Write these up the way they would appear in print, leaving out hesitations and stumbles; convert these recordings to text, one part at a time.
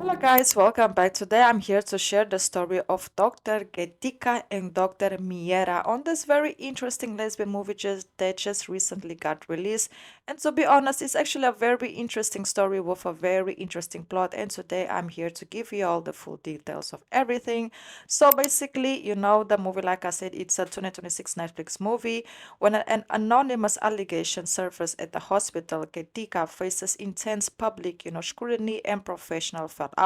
Hello guys, welcome back. Today I'm here to share the story of Dr. Geetika and Dr. Meera on this very interesting lesbian movie that just recently got released. And to be honest, it's actually a very interesting story with a very interesting plot. And today I'm here to give you all the full details of everything. So basically, the movie, like I said, it's a 2026 Netflix movie. When an anonymous allegation surfaced at the hospital, Geetika faces intense public, scrutiny and professional fallout.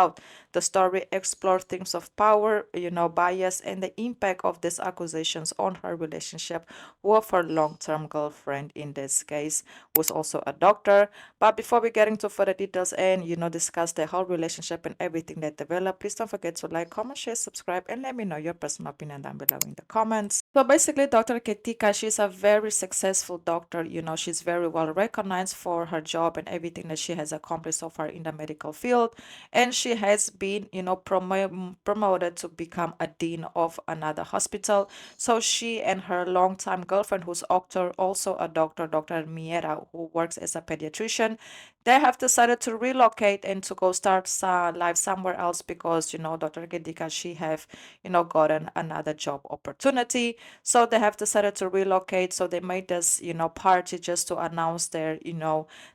The story explores themes of power, bias, and the impact of these accusations on her relationship with her long-term girlfriend in this case, who's also a doctor. But before we get into further details and, discuss the whole relationship and everything that developed, please don't forget to like, comment, share, subscribe, and let me know your personal opinion down below in the comments. So basically, Dr. Ketika, she's a very successful doctor. She's very well recognized for her job and everything that she has accomplished so far in the medical field. And she has been, promoted to become a dean of another hospital. So she and her longtime girlfriend, who's also a doctor, Dr. Meera, who works as a pediatrician, they have decided to relocate and to go start life somewhere else because, Dr. Ketika, she have, gotten another job opportunity. So they have decided to relocate. So they made this, party just to announce their,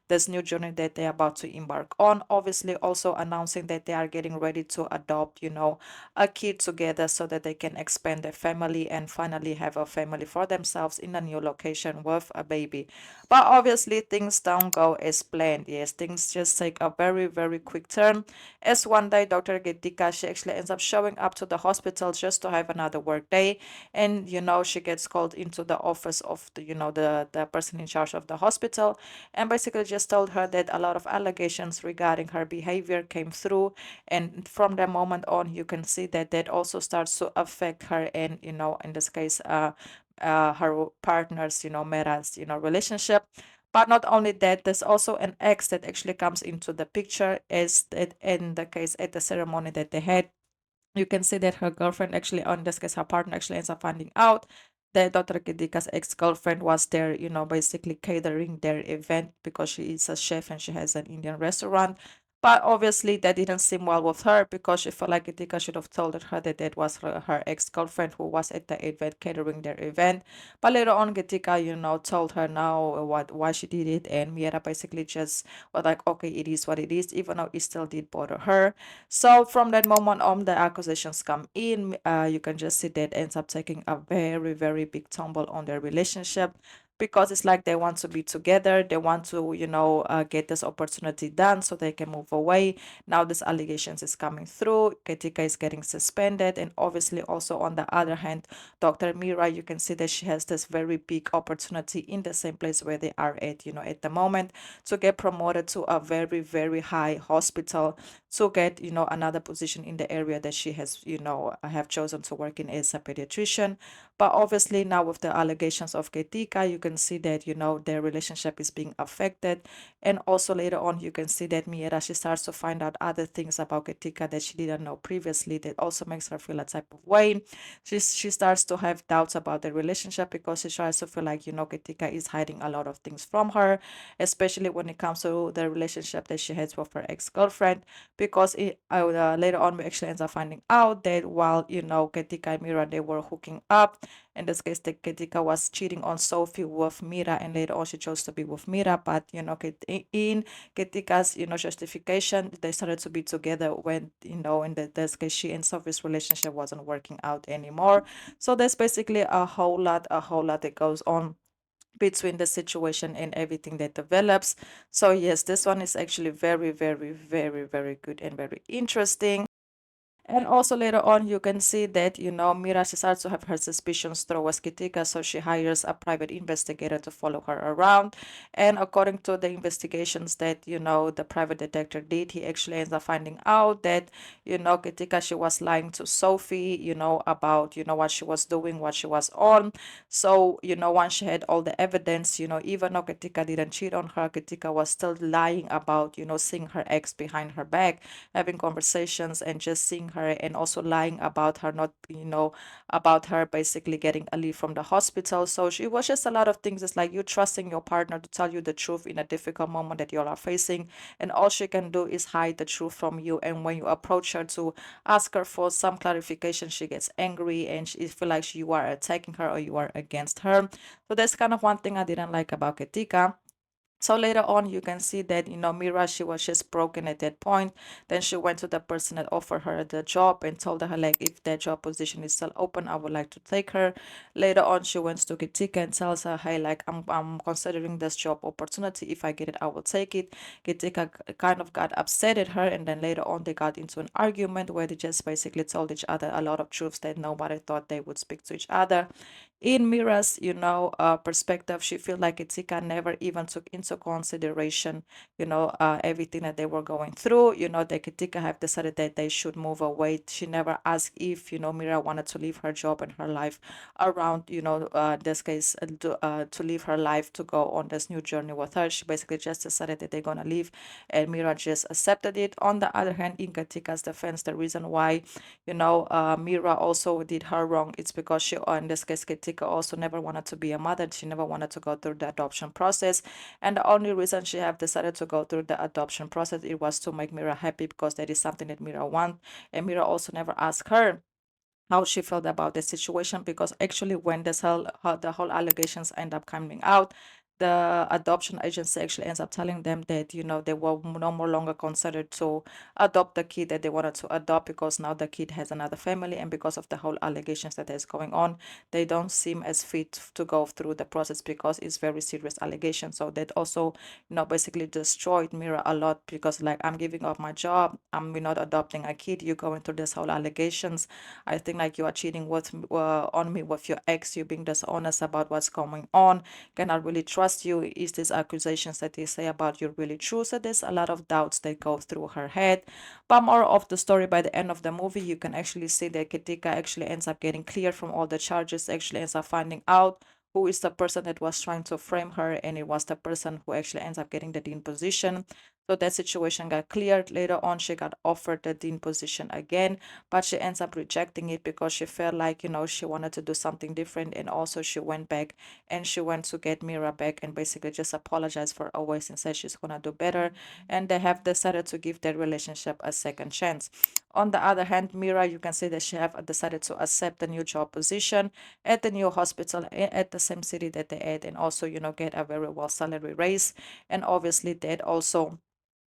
this new journey that they're about to embark on. Obviously, also announcing that they are getting ready to adopt, a kid together so that they can expand their family and finally have a family for themselves in a new location with a baby. But obviously, things don't go as planned. Yes, things just take a very, very quick turn. As one day, Dr. Geetika, she actually ends up showing up to the hospital just to have another work day, and she gets called into the office of the person in charge of the hospital, and basically just told her that a lot of allegations regarding her behavior came through, and from that moment on you can see that that also starts to affect her and in this case her partner's Mera's relationship. But not only that, there's also an ex that actually comes into the picture, as that in the case at the ceremony that they had. You can see that her girlfriend actually, on this case, her partner actually ends up finding out that Dr. Kidika's ex-girlfriend was there, basically catering their event because she is a chef and she has an Indian restaurant. But obviously, that didn't seem well with her because she felt like Kidika should have told her that that was her ex-girlfriend who was at the event catering their event. But later on, Kidika, told her now why she did it, and Meera basically just was like, okay, it is what it is, even though it still did bother her. So from that moment on, the accusations come in. You can just see that ends up taking a very, very big tumble on their relationship because it's like they want to be together. They want to, get this opportunity done so they can move away. Now this allegations is coming through. Ketika is getting suspended, and obviously also on the other hand, Dr. Meera, you can see that she has this very big opportunity in the same place where they are at, at the moment, to get promoted to a very, very high hospital, to get another position in the area that she has have chosen to work in as a pediatrician. But obviously now with the allegations of Ketika, you can see that their relationship is being affected. And also later on you can see that Miera, she starts to find out other things about Ketika that she didn't know previously, that also makes her feel a type of way. She starts to have doubts about the relationship because she tries to feel like Ketika is hiding a lot of things from her, especially when it comes to the relationship that she has with her ex-girlfriend. Because later on we actually end up finding out that while Ketika and Mira, they were hooking up. In this case, the Ketika was cheating on Sophie with Mira, and later on she chose to be with Mira. But in Ketika's justification, they started to be together when in this case she and Sophie's relationship wasn't working out anymore. So there's basically a whole lot that goes on between the situation and everything that develops. So yes, this one is actually very, very, very, very good and very interesting. And also later on, you can see that, Mira, she starts to have her suspicions towards Kitika, so she hires a private investigator to follow her around. And according to the investigations that, the private detective did, he actually ends up finding out that, Kitika, she was lying to Sophie, about, what she was doing, what she was on. So, once she had all the evidence, even though Kitika didn't cheat on her, Kitika was still lying about, seeing her ex behind her back, having conversations and just seeing her and also lying about her, not, about her basically getting a leave from the hospital. So she was just a lot of things. It's like you trusting your partner to tell you the truth in a difficult moment that you all are facing, and all she can do is hide the truth from you. And when you approach her to ask her for some clarification, she gets angry and she feel like you are attacking her or you are against her. So that's kind of one thing I didn't like about Geetika. So later on, you can see that, Meera, she was just broken at that point. Then she went to the person that offered her the job and told her, like, if that job position is still open, I would like to take her. Later on, she went to Geetika and tells her, hey, like, I'm considering this job opportunity. If I get it, I will take it. Geetika kind of got upset at her. And then later on, they got into an argument where they just basically told each other a lot of truths that nobody thought they would speak to each other. In Mira's, perspective, she feel like Itzika never even took into consideration, everything that they were going through. That Itzika have decided that they should move away. She never asked if, Mira wanted to leave her job and her life around, this case, to leave her life to go on this new journey with her. She basically just decided that they're gonna leave, and Mira just accepted it. On the other hand, in Katika's defense, the reason why Meera also did her wrong. It's because she, or in this case, Ketika also never wanted to be a mother. She never wanted to go through the adoption process. And the only reason she have decided to go through the adoption process, it was to make Meera happy because that is something that Meera want. And Meera also never asked her how she felt about the situation, because actually when the whole allegations end up coming out, the adoption agency actually ends up telling them that they were no more longer considered to adopt the kid that they wanted to adopt, because now the kid has another family, and because of the whole allegations that is going on, they don't seem as fit to go through the process because it's very serious allegations. So that also basically destroyed Mira a lot, because like, I'm giving up my job, I'm not adopting a kid, you going through this whole allegations. I think like you are cheating on me with your ex. You being dishonest about what's going on. Can I really trust you? Is these accusations that they say about you really true? So there's a lot of doubts that go through her head. But more of the story, by the end of the movie, you can actually see that Ketika actually ends up getting cleared from all the charges. Actually ends up finding out who is the person that was trying to frame her, and it was the person who actually ends up getting the dean position. So that situation got cleared. Later on, she got offered the dean position again, but she ends up rejecting it because she felt like, she wanted to do something different. And also she went back and she went to get Mira back and basically just apologized for always and said she's gonna do better. And they have decided to give their relationship a second chance. On the other hand, Mira, you can see that she have decided to accept the new job position at the new hospital at the same city that they at, and also, get a very well salary raise. And obviously that also,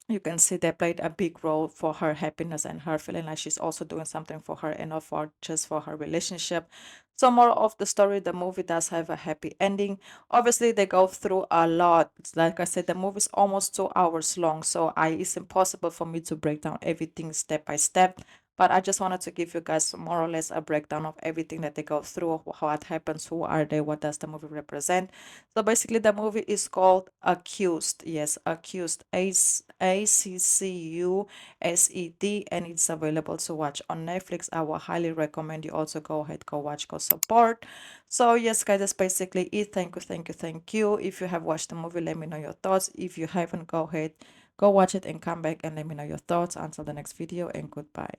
you can see they played a big role for her happiness and her feeling like she's also doing something for her and not for just for her relationship. So more of the story, the movie does have a happy ending. Obviously they go through a lot. It's like I said, the movie is almost 2 hours long, so it's impossible for me to break down everything step by step. But I just wanted to give you guys more or less a breakdown of everything that they go through, how it happens, who are they, what does the movie represent. So basically, the movie is called Accused. Yes, Accused. Accused, and it's available to watch on Netflix. I will highly recommend you also go ahead, go watch, go support. So yes, guys, that's basically it. Thank you, thank you, thank you. If you have watched the movie, let me know your thoughts. If you haven't, go ahead, go watch it and come back and let me know your thoughts. Until the next video, and goodbye.